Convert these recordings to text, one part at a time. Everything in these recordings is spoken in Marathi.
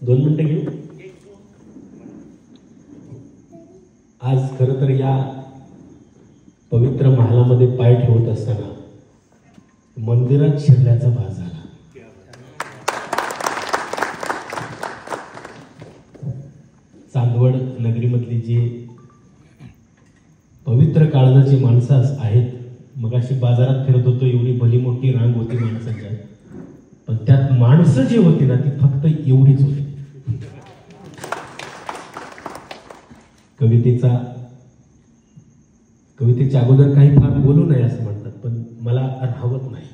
2 मिनिटं घेऊ. आज खरं तर या पवित्र महालामध्ये पाय ठेवत असताना मंदिरात शिरल्याचा भास झाला. चांदवड नगरीमधली जी पवित्र काळजाची माणसं आहेत, मगाशी बाजारात फिरत होतो, एवढी भली मोठी रांग होती माणसांच्या, पण त्यात माणसं जी होती ना ती फक्त एवढीच होती. कवितेच्या अगोदर काही फार बोलू नये असं म्हणतात, पण मला राहवत नाही.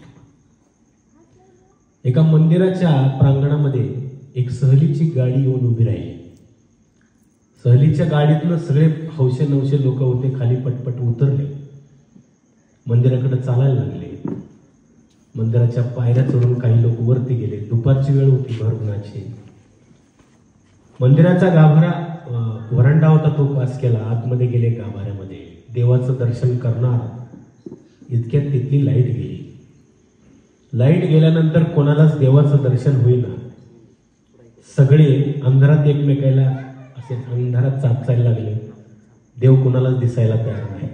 एका मंदिराच्या प्रांगणामध्ये एक सहलीची गाडी येऊन उभी राहिली. सहलीच्या गाडीतनं सगळे हौशे नवशे लोक होते, खाली पटपट उतरले, मंदिराकडे चालायला लागले. मंदिराच्या पायऱ्या चढून काही लोक वरती गेले. दुपारची वेळ होती, भर उन्हाची. मंदिराचा गाभारा वरांडा होता, तो पास केला. आतमध्ये गेले गाभाऱ्यामध्ये, देवाचं दर्शन करणार इतक्यात तिथली लाईट गेली. लाईट गेल्यानंतर कोणालाच देवाचं दर्शन होईना. सगळे अंधारात एकमेकाला असे अंधारात चाचायला लागले. देव कोणालाच दिसायला तयार नाही.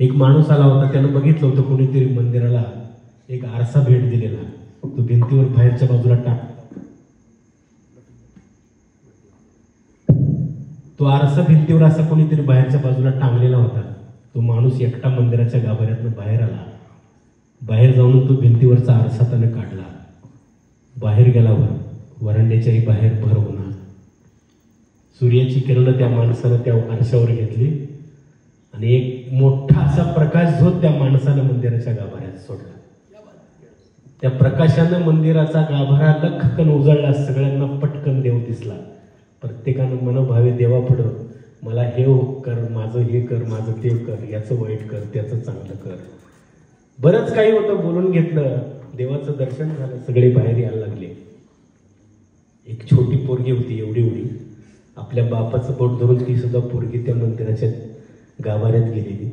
एक माणूस आला होता, त्यानं बघितलं होतं कोणीतरी मंदिराला एक आरसा भेट दिलेला, तो भिंतीवर बाहेरच्या बाजूला टाक. तो आरसा भिंतीवर असा कोणीतरी बाहेरच्या बाजूला टांगलेला होता. तो माणूस एकटा मंदिराच्या गाभाऱ्यातनं बाहेर आला. बाहेर जाऊन तो भिंतीवरचा आरसा त्याने काढला. बाहेर गेला. वरांड्याच्याही बाहेर भर होणार. सूर्याची किरण त्या माणसानं त्या आरशावर घेतली आणि एक मोठा असा प्रकाश झोत त्या माणसानं मंदिराच्या गाभाऱ्यात सोडला. त्या प्रकाशानं मंदिराचा गाभारा लखकन उजळला. सगळ्यांना पटकन देव दिसला. प्रत्येकानं मनोभावे देवापुढं, मला हे कर, माझं हे कर, माझं ते कर, याचं वाईट कर, त्याचं चांगलं कर. बरंच काही होतं, बोलून घेतलं. देवाचं दर्शन झालं. सगळे बाहेर यायला लागले. एक छोटी पोरगी होती, एवढी एवढी, आपल्या बापाचं बोट धरून ती सुद्धा पोरगी त्या मंदिराच्या गाभाऱ्यात गेलेली.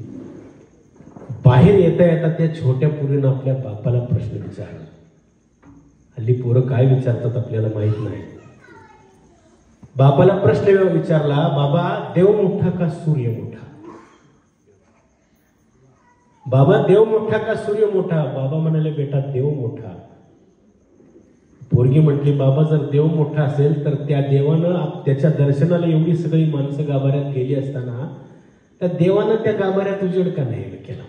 बाहेर येता येता त्या छोट्या पोरीनं आपल्या बापाला प्रश्न विचारला. हल्ली पोरं काय विचारतात आपल्याला माहित नाही. बापाला प्रश्न विचारला, बाबा देव मोठा का सूर्य मोठा? बाबा देव मोठा का सूर्य मोठा? बाबा म्हणाले, बेटा देव मोठा. पोरगी म्हटली, बाबा जर देव मोठा असेल तर त्या देवानं त्याच्या दर्शनाला एवढी सगळी माणसं गाभाऱ्यात गेली असताना त्या देवानं त्या गाभाऱ्यात उजेड का नाही केला?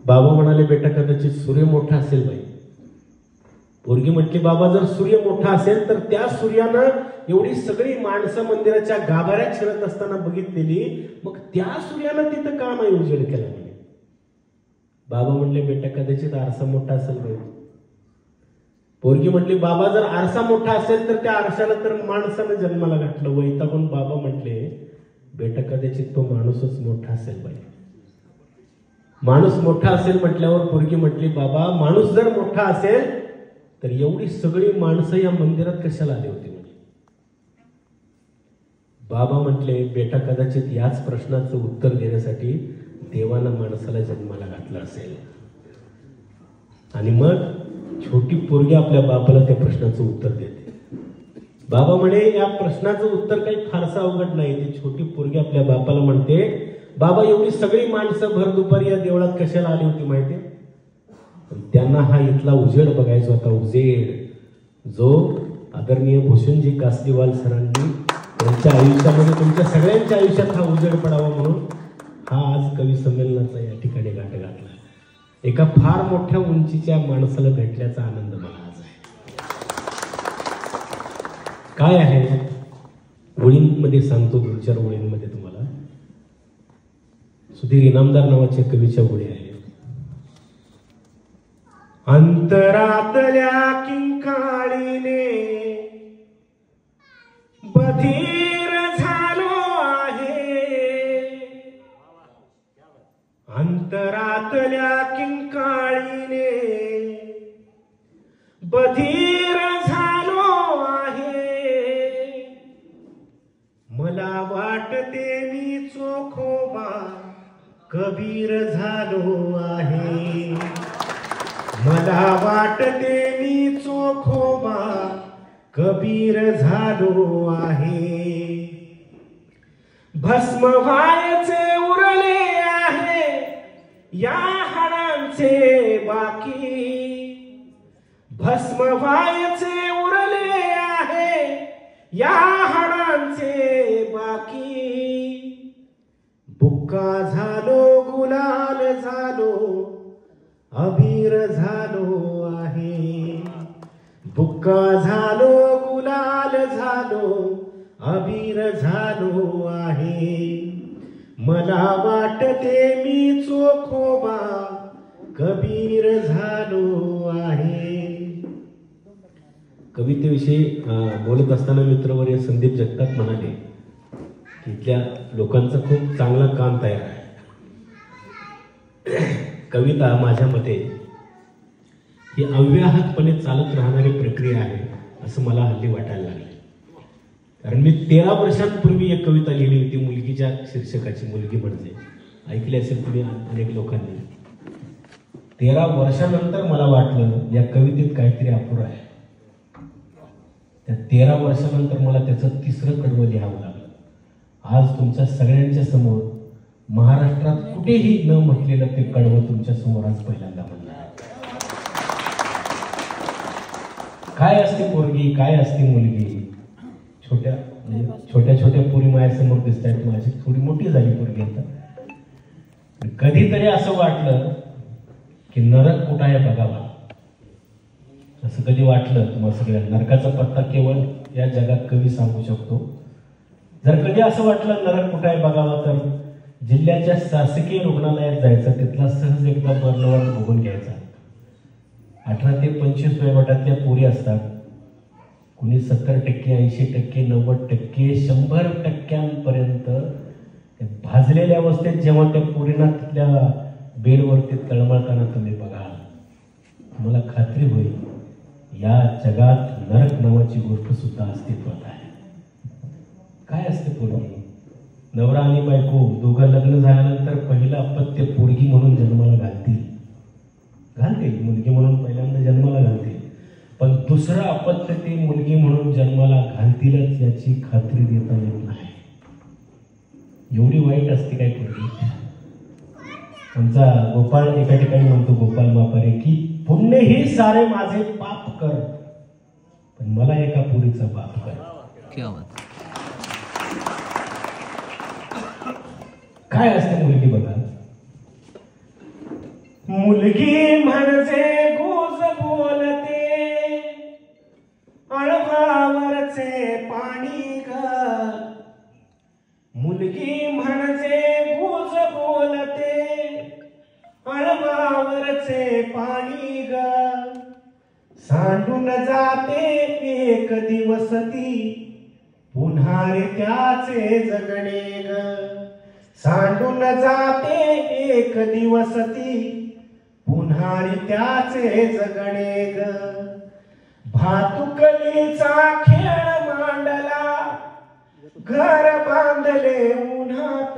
बाबा म्हणाले, बेटा कदाचित सूर्य मोठा असेल बाई. पोरगी म्हटली, बाबा जर सूर्य मोठा असेल तर त्या सूर्यानं एवढी सगळी माणसं मंदिराच्या गाभाऱ्यात शिरत असताना बघितलेली, मग त्या सूर्यानं तिथं का नाही उजेड केला? म्हणे. बाबा म्हणले, बेटा कदाचित आरसा मोठा असेल बाई. पोरगी म्हटली, बाबा जर आरसा मोठा असेल तर त्या आरशाला तर माणसानं जन्माला घातलं. वैतागून बाबा म्हटले, बेटा कदाचित तो माणूसच मोठा असेल बाई. माणूस मोठा असेल म्हटल्यावर पोरगी म्हटली, बाबा माणूस जर मोठा असेल तर एवढी सगळी माणसं या मंदिरात कशाला आली होती? म्हणजे बाबा म्हटले, बेटा कदाचित याच प्रश्नाचं उत्तर देण्यासाठी देवानं माणसाला जन्माला घातलं असेल. आणि मग छोटी पोरगी आपल्या बापाला त्या प्रश्नाचं उत्तर देते. बाबा म्हणे, या प्रश्नाचं उत्तर काही फारसं अवघड नाही. ती छोटी पोरगी आपल्या बापाला म्हणते, बाबा एवढी सगळी माणसं भर दुपारी या देवळात कशाला आली होती माहितीये? त्यांना हा इथला उजेड बघायचा होता. उजेड जो आदरणीय भूषणजी कासदीवाल सरांनी त्यांच्या आयुष्यामध्ये, तुमच्या सगळ्यांच्या आयुष्यात हा उजेड पडावा म्हणून हा आज कवी संमेलनाचा या ठिकाणी गाठ घातला. एका फार मोठ्या उंचीच्या माणसाला भेटल्याचा आनंद मला आज आहे. काय आहे ओळींमध्ये सांगतो, 2-4 ओळींमध्ये तुम्हाला. सुधीर इनामदार नावाच्या कवीच्या ओळी आहे. अंतरातल्या किंकाळीने बधीर झालो आहे. अंतरातल्या किंकाळीने बधीर झालो आहे. मला वाटते मी चोखोबा कबीर झालो आहे. मला वाटते मी चोखोबा कबीर झालो आहे, भस्म व्हायचे उरले आहे या हाडांचे बाकी, भस्म व्हायचे उरले आहे या हाडांचे बाकी, बुक्का झालो गुलाल झालो अबीर झालो आहे, बुक्का झालो गुलाल झालो अबीर झालो आहे, मला वाटते मी चोखोबा कबीर झालो आहे. कवितेविषयी बोलत असताना मित्रवर्य संदीप जगताप म्हणाले की इथल्या लोकांचा खूप चांगला काम तयार आहे. कविता माझ्या मते ही अव्याहतपणे चालत राहणारी प्रक्रिया आहे असं मला हल्ली वाटायला लागले. कारण मी 13 वर्षांपूर्वी एक कविता लिहिली होती मुलगीच्या शीर्षकाची. मुलगी म्हणजे ऐकली असेल तुम्ही अनेक लोकांनी. 13 वर्षानंतर मला वाटलं या कवितेत काहीतरी अपुरं आहे. त्या 13 वर्षानंतर मला त्याचं 3रं कडवं लिहावं लागलं. आज तुमच्या सगळ्यांच्या समोर महाराष्ट्रात कुठेही न म्हटलेलं ते कडवं तुमच्या समोर आज पहिल्यांदा म्हणणार. काय असते पोरगी, काय असते मुलगी. छोट्या छोट्या पोरी माझ्यासमोर दिसत आहेत. माझी थोडी मोठी झाली पोरगी आता. कधीतरी असं वाटलं की नरक कुठं आहे बघावा. असं कधी वाटलं तुम्हाला सगळ्यांना? नरकाचा पत्ता केवळ या जगात कवी सांगू शकतो. जर कधी असं वाटलं नरक कुठं आहे बघावा तर जिल्ह्याच्या शासकीय रुग्णालयात जायचं, तिथला सहज एकदा बर्नवर बघून घ्यायचा. 18 ते 25 वयोगटातल्या पोरी असतात. कुणी 70%, 80%, 90%, 100%पर्यंत भाजलेल्या अवस्थेत जेव्हा त्या पोरींना तिथल्या बेडवरती तळमळताना तुम्ही बघाल, तुम्हाला खात्री होईल या जगात नरक नावाची गोष्ट सुद्धा अस्तित्वात आहे. काय असते पोरगी? नवरा आणि बायको दोघं लग्न झाल्यानंतर पहिलं अपत्य पोरगी म्हणून जन्माला घालतील. मुलगी म्हणून पहिल्यांदा जन्माला घालतील, पण दुसरं अपत्य ती मुलगी म्हणून जन्माला घालतीलच याची खात्री देता येत नाही. एवढी वाईट असते काय पोरगी. आमचा गोपाळ एका ठिकाणी म्हणतो, गोपाल मापारे, की पुण्य ही सारे माझे पाप कर, पण मला एका पोरीचा बाप कर. काय असते मुलगी बघा. मुलगी म्हणजे गुज बोलते अळवावरचे पाणी ग. मुलगी म्हणजे गुज बोलते अळवावरचे पाणी ग. सांडून जाते एक दिवस ती पुन्हा रे त्याचे जगणे ग. सांडून जाते एक दिवस ती पुन्हा रे त्याचे जगणे ग. भातुकलीचा खेळ मांडला घर बांधले उन्हात.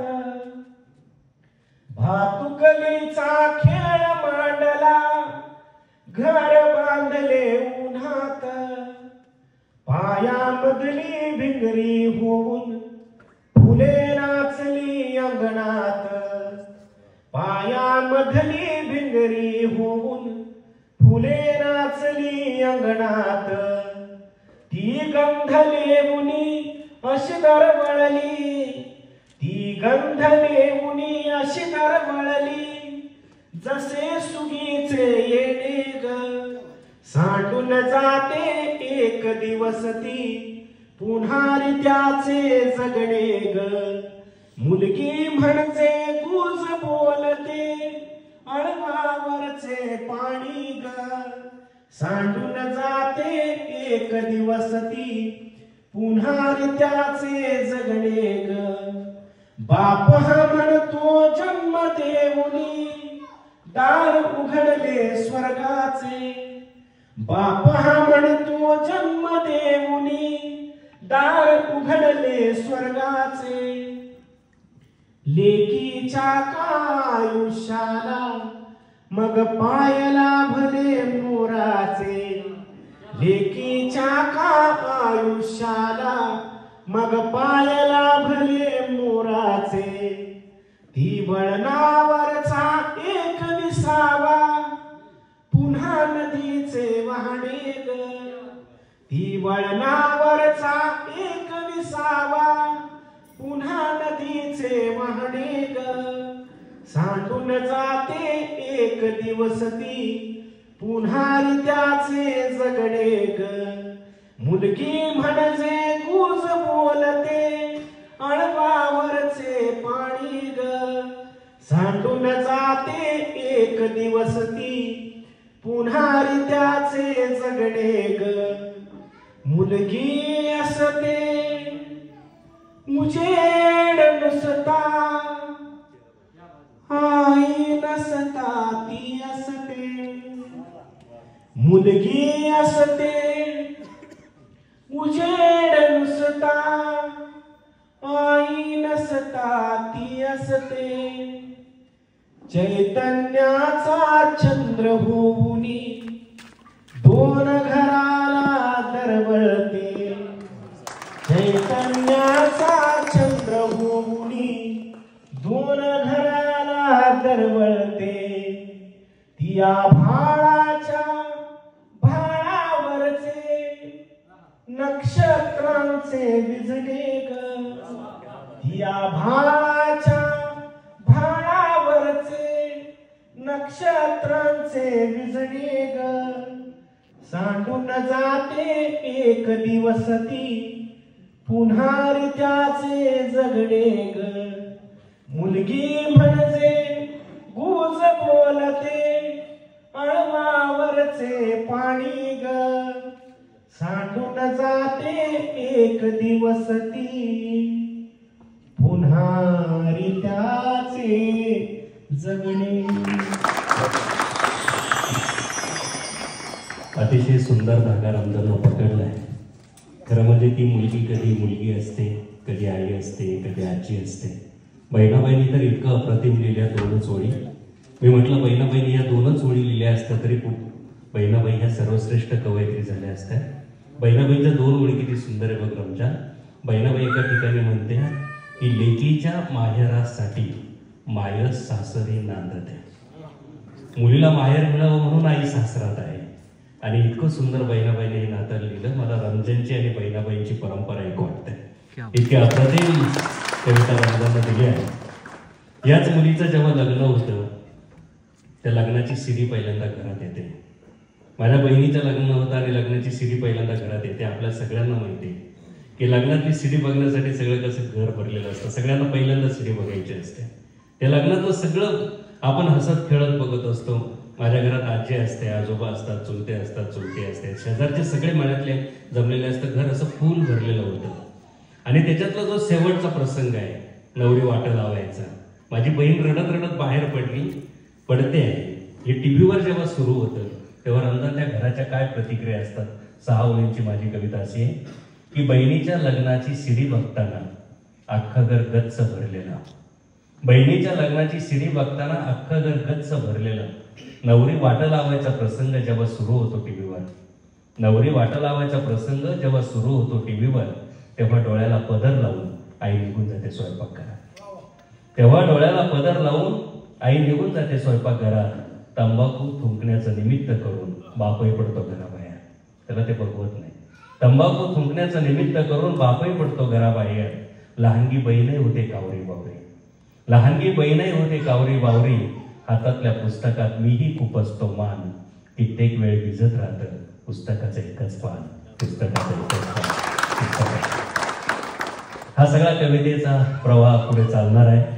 भातुकलीचा खेळ मांडला घर बांधले उन्हात. पायामधली भिंगरी होऊन फुले नाचली अंगणात. पायामधली भिंगरी होऊन फुले नाचली अंगणात. ती गंधले मुनी अशी दरवळली. ती गंधले मुनी अशी दरवळली जसे सुगीचे येणे ग. सांडून जाते एक दिवस ती पुन्हा रे त्याचे जगणे ग. मुलगी म्हणजे गुज बोलते अळवावरचे पाणी ग. सांडून जाते एक दिवस ती पुन्हा रे त्याचे जगणे ग. बाप हा म्हणतो जन्म देऊनी दार उघडले स्वर्गाचे. बाप हा म्हणतो जन्म देऊनी दार उघडले स्वर्गाचे. लेकीच्या आयुष्याला मग पायला भले मोराचे. लेकीच्या का आयुष्याला मग पायाला भले मोराचे ती वळणावरचा एक विसावा पुन्हा नदीचे वाहणे ग ती वळणावरचा एक विसावा पुन्हा नदीचे वाहणे ग सांडून जाते एक दिवस ती पुन्हा त्याचे जगणे ग मुलगी म्हणजे गुज बोलते अळवावरचे पाणी ग सांडून जाते एक दिवस ती पुन्हा त्याचे जगणे ग मुलगी असते उजेड नुसता आई नसता ती असते मुलगी असते उजेड नुसता आई नसता ती असते चैतन्याचा चंद्र होऊनी दोन घराला दरवळते चैतन्याचा चंद्र होऊनी दोन घराला दरवळते ती आभाळाच्या भाळावरचे नक्षत्रांचे विजणे ग ती आभाळाच्या भाळावरचे नक्षत्रांचे विजणे ग सांडून जाते एक दिवस ती पुन्हा त्याचे जगणे ग मुलगी म्हणजे गुज बोलते अळवावरचे पाणी ग सांडून जाते एक दिवस ती पुन्हा त्याचे जगणे. अतिशय सुंदर धागा रमजाननं पकडलाय. खरं म्हणजे ती मुलगी कधी मुलगी असते, कधी आई असते, कधी आजी असते. बहिणाबाईंनी तर इतकं अप्रतिम लिहिल्या दोनच ओळी. मी म्हटलं बहिणाबाईंनी या दोनच ओळी लिहिल्या असत्या तरी बहिणाबाई ह्या सर्वश्रेष्ठ कवयित्री झाल्या असत्या. बहिणाबाईंच्या दोन ओळी किती सुंदर आहे बघ रमजान. बहिणाबाई एका ठिकाणी म्हणते की लेकीच्या माहेरासाठी माय सासरी नांदते. मुलीला माहेर मिळावं म्हणून आई सासरात आहे. आणि इतकं सुंदर बहिणाबाईने हे नातं लिहिलं. मला रमजानची आणि बहिणाबाईंची परंपरा एक वाटते. इतकी अप्रतिम कविता रमजाननं दिली आहे. याच मुलीचं जेव्हा लग्न होतं त्या लग्नाची सीडी पहिल्यांदा घरात येते. माझ्या बहिणीचं लग्न होतं आणि लग्नाची सीडी पहिल्यांदा घरात येते. आपल्या सगळ्यांना माहिती आहे की लग्नातली सीडी बघण्यासाठी सगळं कसं घर भरलेलं असतं. सगळ्यांना पहिल्यांदा सीडी बघायची असते. त्या लग्नातलं सगळं आपण हसत खेळत बघत असतो. माझ्या घरात आजी असते, आजोबा असतात, चुलते असतात, चुलते असते, शेजारचे सगळे मळ्यातले जमलेले असतं. घर असं फुल भरलेलं होतं. आणि त्याच्यातला जो शेवटचा प्रसंग आहे नवरी वाटा लावायचा. माझी बहीण रडत रडत बाहेर पडते आहे. हे टीव्हीवर जेव्हा सुरू होतं तेव्हा रमजान त्या घराच्या काय प्रतिक्रिया असतात. 6 ओळींची माझी कविता अशी आहे की बहिणीच्या लग्नाची सीडी बघताना अख्खं घर गच्च भरलेलं. बहिणीच्या लग्नाची सीडी बघताना अख्खं घर गच्च भरलेलं. नवरी वाटा लावायचा प्रसंग जेव्हा सुरू होतो टीव्हीवर, नवरी वाटा लावायचा प्रसंग जेव्हा सुरू होतो टीव्हीवर, तेव्हा डोळ्याला पदर लावून आई निघून जाते स्वयंपाकघरात. तेव्हा डोळ्याला पदर लावून आई निघून जाते स्वयंपाकघरात. तंबाखू थुंकण्याचं निमित्त करून बापही पडतो घराबाहेर. त्याला ते बघवत नाही. तंबाखू थुंकण्याचं निमित्त करून बापही पडतो घराबाहेर. लहानगी बहीणही होते कावरी बावरी. लहानगी बहीणही होते कावरी बावरी. हातातल्या पुस्तकात मीही खुपसतो मान. कित्येक वेळ भिजत राहतं पुस्तकाचं एकच पान. पुस्तकाचं एकच पान. हा सगळा कवितेचा प्रवाह पुढे चालणार आहे.